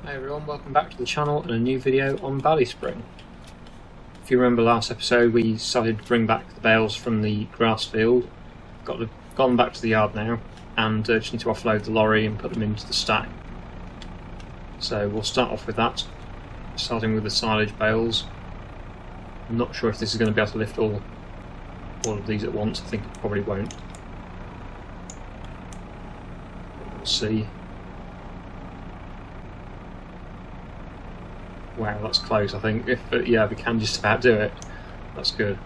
Hi everyone, welcome back to the channel and a new video on BallySpring. If you remember last episode, we decided to bring back the bales from the grass field. Got them back to the yard now, and just need to offload the lorry and put them into the stack. So we'll start off with that, starting with the silage bales. I'm not sure if this is going to be able to lift all of these at once. I think it probably won't. We'll see. Wow, that's close, I think. Yeah, we can just about do it. That's good.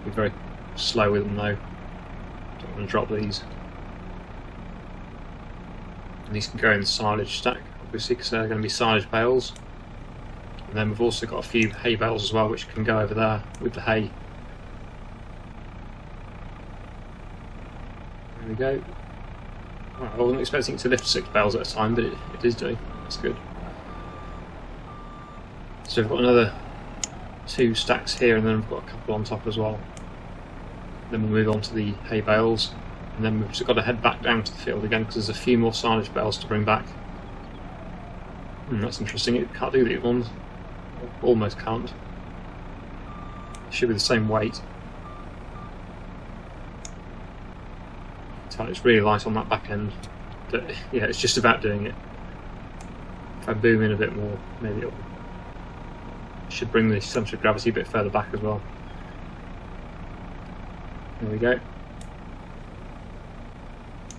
Be very slow with them though. Don't want to drop these. And these can go in the silage stack, obviously, because they're going to be silage bales. And then we've also got a few hay bales as well, which can go over there with the hay. There we go. Well, I wasn't expecting it to lift 6 bales at a time, but it is doing. That's good. So we've got another 2 stacks here, and then we've got a couple on top as well. Then we'll move on to the hay bales, and then we've just got to head back down to the field again because there's a few more silage bales to bring back. That's interesting, it can't do these ones. Almost can't. It should be the same weight. It's really light on that back end, but yeah, it's just about doing it. If I boom in a bit more, maybe it'll should bring the centre of gravity a bit further back as well. There we go.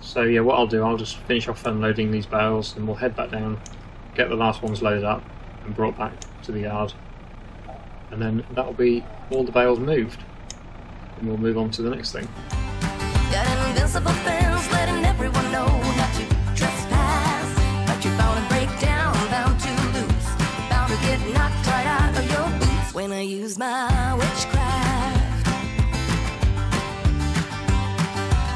So yeah, what I'll do, I'll just finish off unloading these bales and we'll head back down, get the last ones loaded up and brought back to the yard, and then that'll be all the bales moved, and we'll move on to the next thing. Got an invincible fence letting everyone know not to trespass, but you're bound to break down, bound to lose, bound to get knocked right out of your boots when I use my witchcraft.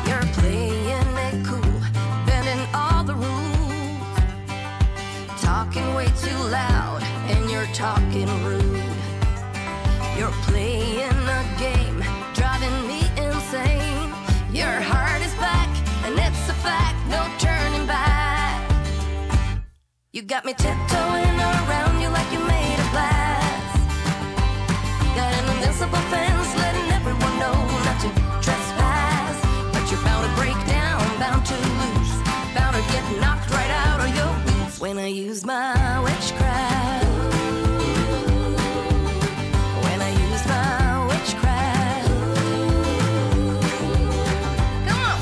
You're playing it cool, bending all the rules, talking way too loud, and you're talking rude. You're playing a game, driving me insane. Your heart is back, and it's a fact, no turning back. You got me tiptoeing around you like you made of glass. Got an invincible fence letting everyone know not to trespass, but you're bound to break down, bound to lose, bound to get knocked right out of your boots when I use my witchcraft. When I use my witchcraft. Come on.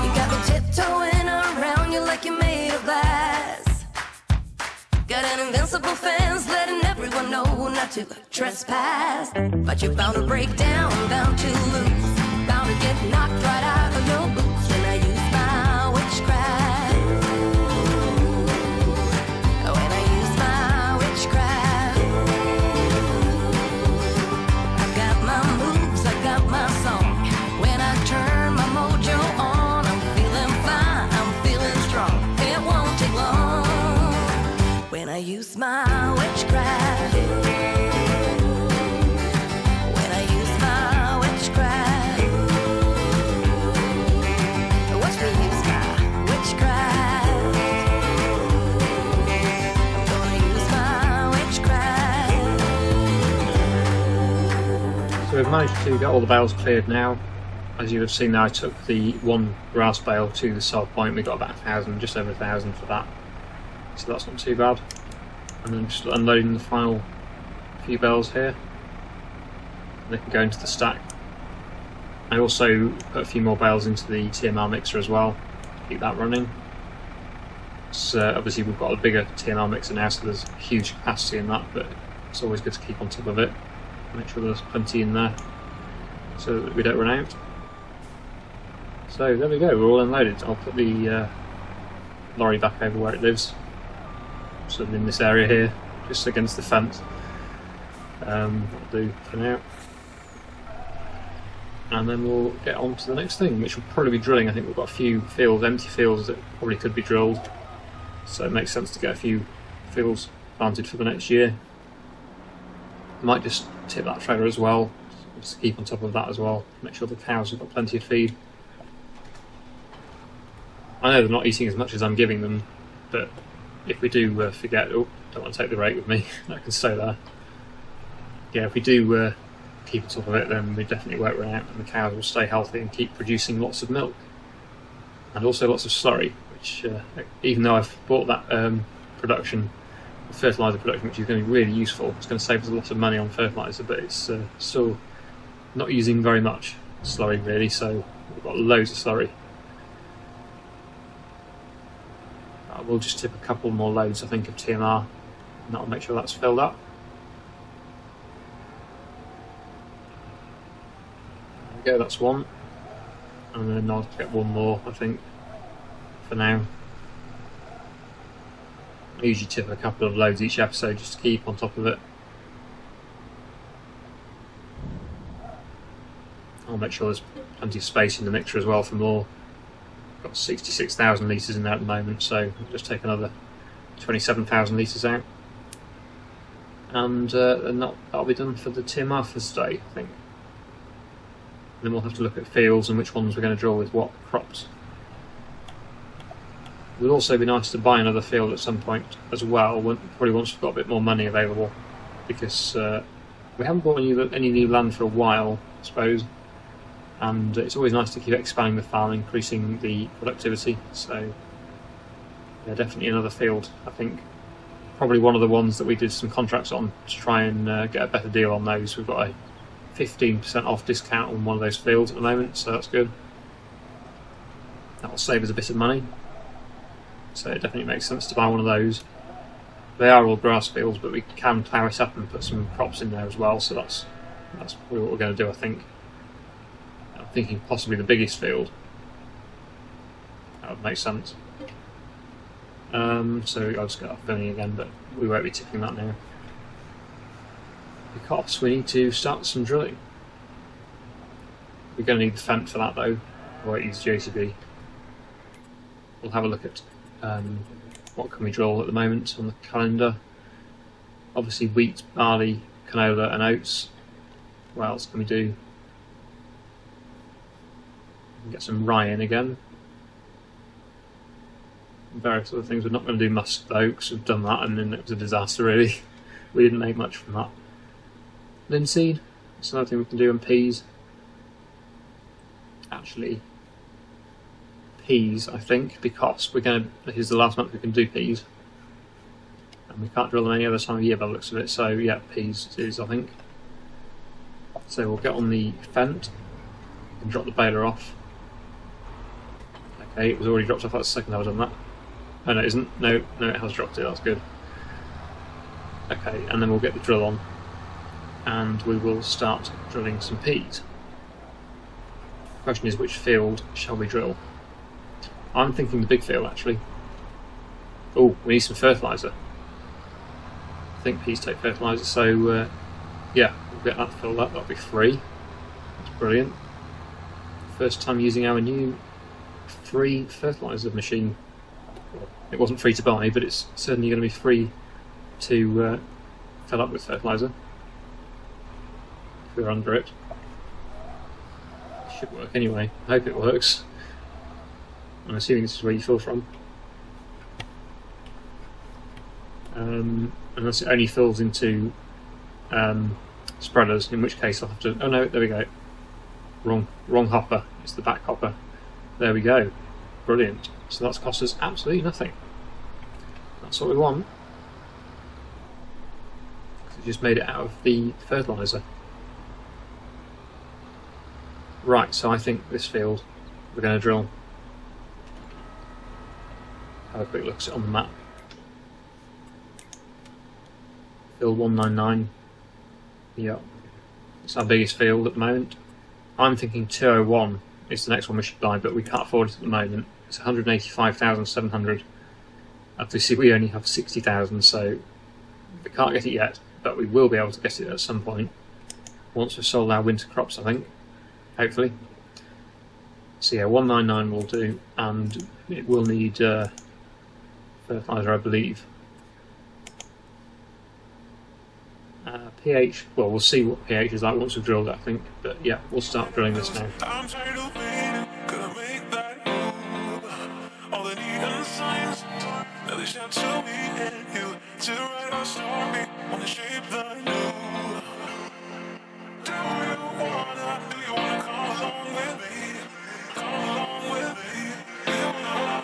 You got me tiptoeing around you like you're made of glass. Got an invincible fence letting everyone know not to trespass, but you're bound to break down, bound to lose, bound to get knocked right out of your boots when I use my witchcraft. When I use my witchcraft. I've got my moves, I got my song. When I turn my mojo on, I'm feeling fine, I'm feeling strong. It won't take long when I use my witchcraft. When I use my witchcraft. Watch me use my witchcraft. I'm gonna use my witchcraft. So we've managed to get all the bales cleared now. As you have seen there, I took the 1 grass bale to the sell point. We got about 1,000, just over 1,000 for that. So that's not too bad. And then just unloading the final few bales here. They can go into the stack. I also put a few more bales into the TMR mixer as well, to keep that running. So obviously we've got a bigger TMR mixer now, so there's huge capacity in that, but it's always good to keep on top of it. Make sure there's plenty in there, so that we don't run out. So there we go, we're all unloaded. I'll put the lorry back over where it lives, sort of in this area here, just against the fence. That'll do for now. And then we'll get on to the next thing, which will probably be drilling. I think we've got a few fields, empty fields that probably could be drilled, so it makes sense to get a few fields planted for the next year. might just tip that trailer as well, just to keep on top of that as well, make sure the cows have got plenty of feed. I know they're not eating as much as I'm giving them, but if we do forget, oh, don't want to take the rake with me, that can stay there. Yeah, if we do keep on top of it, then we definitely won't run out and the cows will stay healthy and keep producing lots of milk. And also lots of slurry, which even though I've bought that production, fertiliser production, which is going to be really useful, it's going to save us a lot of money on fertiliser, but it's still not using very much slurry really, so we've got loads of slurry. We'll just tip a couple more loads, I think, of TMR, and that'll make sure that's filled up. There we go, that's one. And then I'll get one more, I think, for now. I usually tip a couple of loads each episode just to keep on top of it. I'll make sure there's plenty of space in the mixer as well for more. Got 66,000 litres in there at the moment, so I'll just take another 27,000 litres out. And that'll be done for the TMR for today, I think. Then we'll have to look at fields and which ones we're going to drill with what crops. It would also be nice to buy another field at some point as well, probably once we've got a bit more money available, because we haven't bought any new land for a while, I suppose, and it's always nice to keep expanding the farm, increasing the productivity, so yeah, definitely another field, I think. Probably one of the ones that we did some contracts on to try and get a better deal on those. We've got a 15% off discount on one of those fields at the moment, so that's good. That will save us a bit of money, so it definitely makes sense to buy one of those. They are all grass fields, but we can plough it up and put some crops in there as well, so that's probably what we're going to do, I think. I'm thinking possibly the biggest field. That would make sense. So I'll just get off filming again, but we won't be tipping that now. Because we need to start some drilling. We're going to need the fent for that though, or use JCB. We'll have a look at what can we drill at the moment on the calendar. Obviously wheat, barley, canola and oats. What else can we do? We can get some rye in again. Various other things. We're not going to do musk though, because we've done that and then it was a disaster really. We didn't make much from that. Linseed, that's another thing we can do, on peas. Actually, peas, I think, because here's the last month we can do peas. And we can't drill them any other time of year by the looks of it, so yeah, peas it is, I think. So we'll get on the fent and drop the baler off. Okay, it was already dropped off, that's the second time I've done that. Oh no, it isn't. No, it has dropped it, that's good. Okay, and then we'll get the drill on and we will start drilling some peas. The question is, which field shall we drill? I'm thinking the big field actually. Oh, we need some fertiliser. I think peas take fertiliser, so yeah, we'll get that filled up, that'll be free. That's brilliant. First time using our new free fertiliser machine. It wasn't free to buy, but it's certainly going to be free to fill up with fertiliser. If we're under it. It should work anyway. I hope it works. I'm assuming this is where you fill from. Unless it only fills into spreaders, in which case I'll have to... Oh no, there we go. Wrong hopper. It's the back hopper. There we go. Brilliant. So that's cost us absolutely nothing. That's what we want. We just made it out of the fertiliser. Right, so I think this field we're going to drill. Have a quick look at it on the map. Field 199. Yep. It's our biggest field at the moment. I'm thinking 201 is the next one we should buy, but we can't afford it at the moment. It's 185,700. Obviously we only have 60,000, so we can't get it yet, but we will be able to get it at some point. Once we've sold our winter crops, I think. Hopefully. So yeah, 199 will do, and it will need fertiliser, I believe. pH, well, we'll see what pH is like once we've drilled it, I think. But yeah, we'll start drilling this now. I'm tired of waiting, gonna make that move. All the neon signs, now they shout to me and you to write our story, wanna shape the new. Do you wanna come along with me? Come along with me. Do you wanna?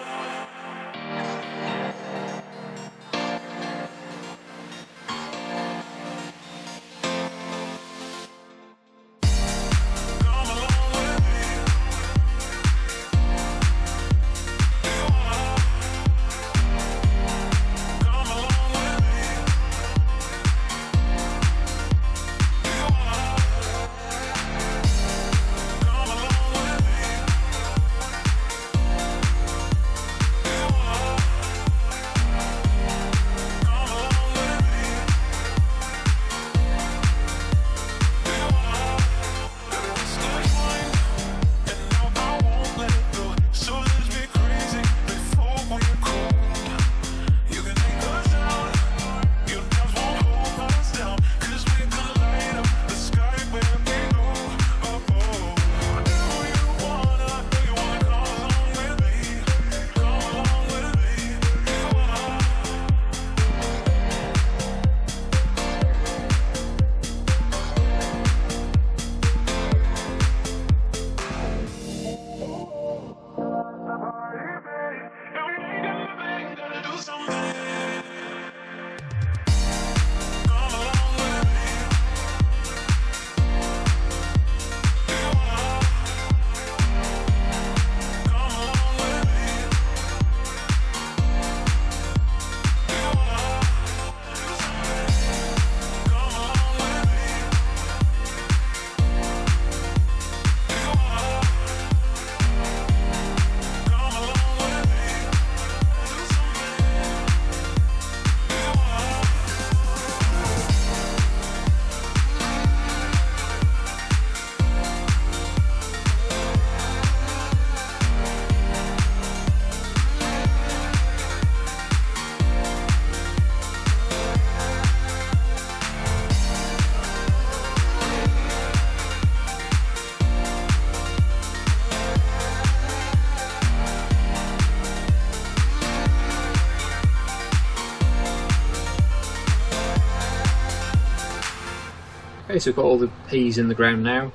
Okay, so we've got all the peas in the ground now.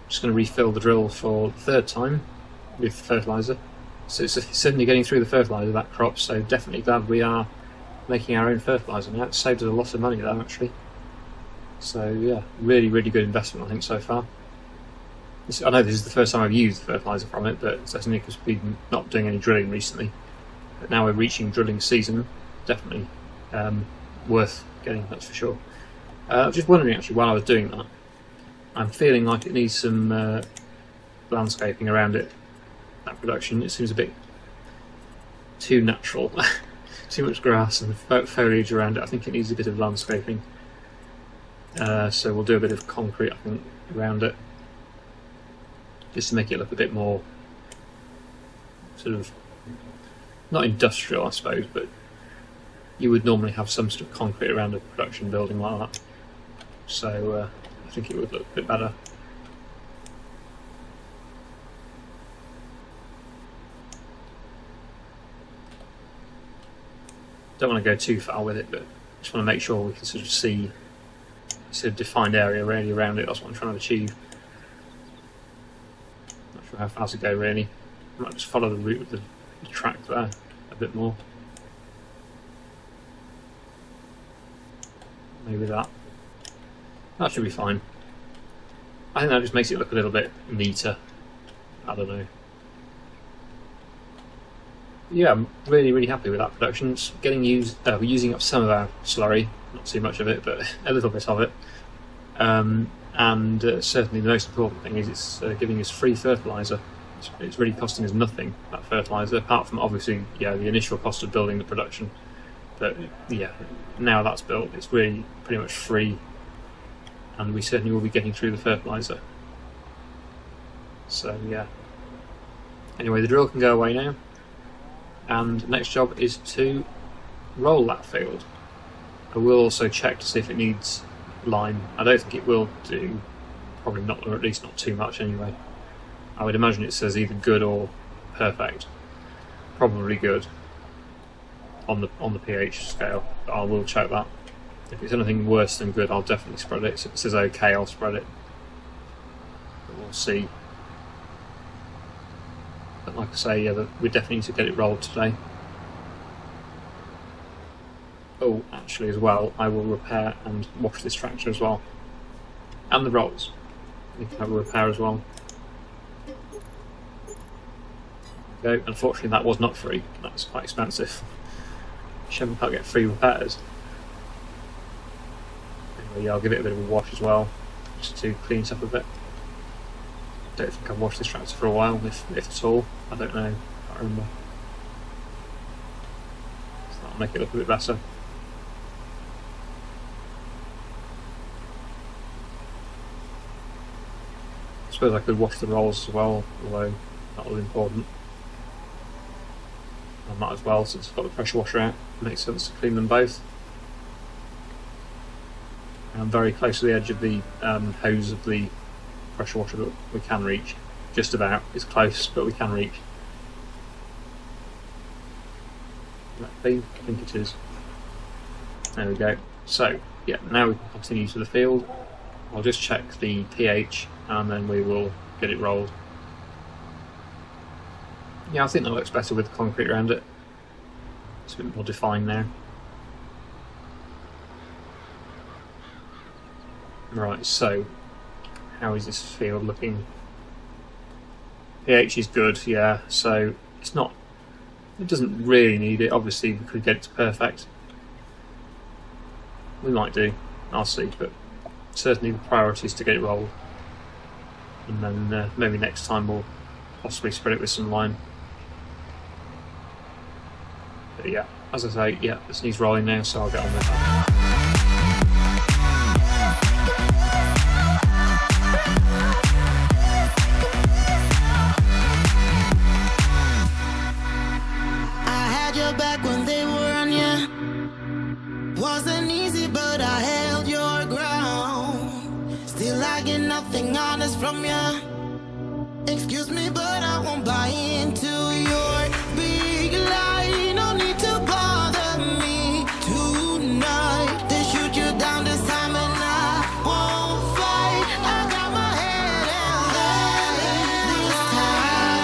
Just going to refill the drill for the third time with fertiliser. So it's certainly getting through the fertiliser, that crop, so definitely glad we are making our own fertiliser now. It saved us a lot of money though, actually. So yeah, really, really good investment I think so far. I know this is the first time I've used fertiliser from it, but it's only because we've been not doing any drilling recently. But now we're reaching drilling season, definitely worth getting, that's for sure. I was just wondering actually while I was doing that, I'm feeling like it needs some landscaping around it, that production. It seems a bit too natural, too much grass and foliage around it. I think it needs a bit of landscaping. So we'll do a bit of concrete I think around it, just to make it look a bit more sort of, not industrial I suppose, but you would normally have some sort of concrete around a production building like that. So I think it would look a bit better. Don't want to go too far with it, but just want to make sure we can sort of see a sort of defined area really around it. That's what I'm trying to achieve. Not sure how far to go really. I might just follow the route of the track there a bit more. Maybe that. That should be fine. I think that just makes it look a little bit neater. I don't know. Yeah, I'm really, really happy with that production. It's getting used. We're using up some of our slurry, not too much of it, but a little bit of it. And certainly the most important thing is it's giving us free fertiliser. It's really costing us nothing, that fertiliser, apart from obviously the initial cost of building the production. But yeah, now that's built, it's really pretty much free, and we certainly will be getting through the fertiliser. So yeah. Anyway, the drill can go away now, and the next job is to roll that field. I will also check to see if it needs line. I don't think it will do, probably not, or at least not too much anyway. I would imagine it says either good or perfect. Probably good on the pH scale, but I will check that. If it's anything worse than good, I'll definitely spread it. So if it says okay, I'll spread it. But we'll see. But like I say, yeah, we definitely need to get it rolled today. Oh, actually as well, I will repair and wash this tractor as well. And the rolls. We can have a repair as well. There we go. Unfortunately that was not free. That's quite expensive. Shame we can't get free repairs. Anyway, yeah, I'll give it a bit of a wash as well, just to clean it up a bit. Don't think I've washed this tractor for a while, if at all. I don't know. Can't remember. So that'll make it look a bit better. I suppose I could wash the rolls as well, although that was important. I might as well, since I've got the pressure washer out. It makes sense to clean them both. I'm very close to the edge of the hose of the pressure washer that we can reach. Just about. It's close, but we can reach. I think it is. There we go. So, yeah, now we can continue to the field. I'll just check the pH and then we will get it rolled. Yeah, I think that looks better with the concrete around it. It's a bit more defined now. Right, so how is this field looking? pH is good, yeah, so it's not, it doesn't really need it. Obviously we could get it to perfect. We might do, I'll see, but certainly the priority is to get it rolled. And then maybe next time we'll possibly spread it with some lime. But yeah, as I say, yeah, this needs rolling now, so I'll get on with that. Back when they were on you, wasn't easy, but I held your ground. Still I get nothing honest from you. Excuse me, but I won't buy into your big lie. No need to bother me tonight. They shoot you down this time and I won't fight. I got my head held this time.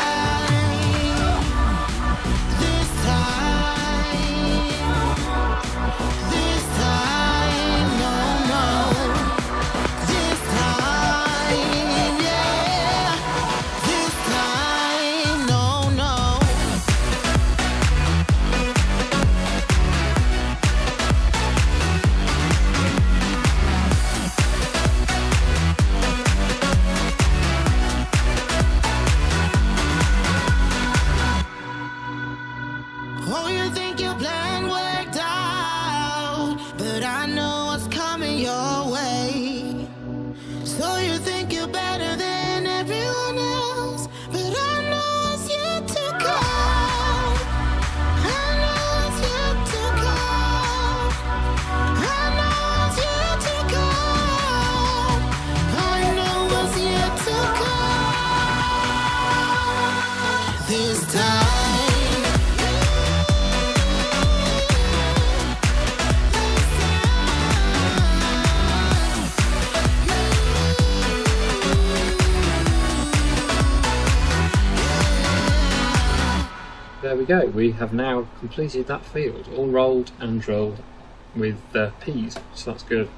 Oh, you think your plan worked out, but I know what's coming your way. So you think you're better than everyone else, but I know what's yet to come. I know what's yet to come. I know what's yet to come. I know what's yet to come. This time. There we go, we have now completed that field, all rolled and drilled with peas, so that's good.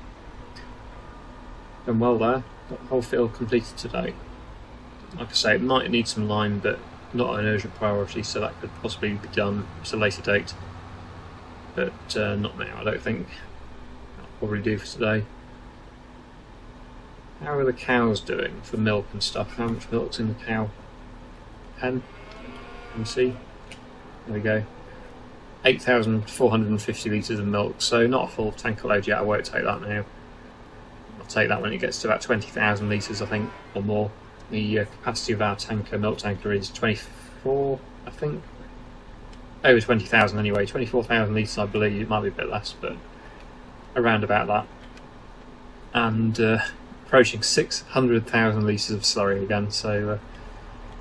Done well there, got the whole field completed today. Like I say, it might need some lime, but not an urgent priority, so that could possibly be done at a later date. But not now, I don't think. That'll probably do for today. How are the cows doing for milk and stuff? How much milk's in the cow pen? Can you see? There we go. 8,450 litres of milk, so not a full tank load yet. I won't take that now. I'll take that when it gets to about 20,000 litres, I think, or more. The capacity of our milk tanker is 24, I think. Over 20,000 anyway. 24,000 litres, I believe. It might be a bit less, but around about that. and approaching 600,000 litres of slurry again. So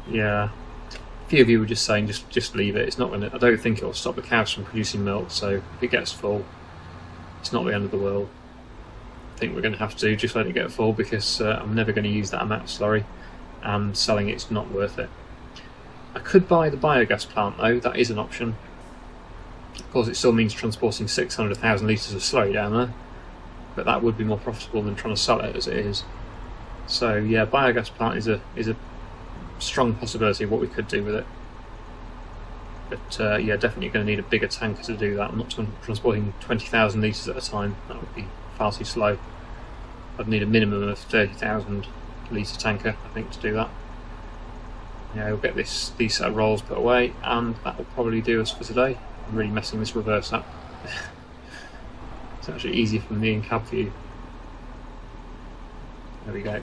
yeah, a few of you were just saying just leave it. It's not going to. I don't think it will stop the cows from producing milk. So if it gets full, it's not the end of the world. I think we're going to have to just let it get full, because I'm never going to use that amount of slurry, and selling it's not worth it. I could buy the biogas plant though. That is an option. Of course, it still means transporting 600,000 litres of slurry down there, but that would be more profitable than trying to sell it as it is. So yeah, biogas plant is a strong possibility of what we could do with it. But yeah, definitely going to need a bigger tanker to do that. I'm not transporting 20,000 litres at a time. That would be far too slow. I'd need a minimum of 30,000 litre tanker, I think, to do that. Yeah, we'll get these set of rolls put away, and that will probably do us for today. I'm really messing this reverse up. It's actually easier from the in-cab view. There we go.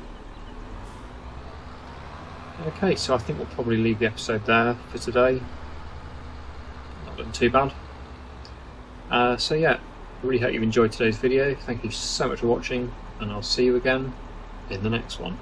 Okay, so I think we'll probably leave the episode there for today. Not done too bad. So yeah, I really hope you've enjoyed today's video. Thank you so much for watching, and I'll see you again in the next one.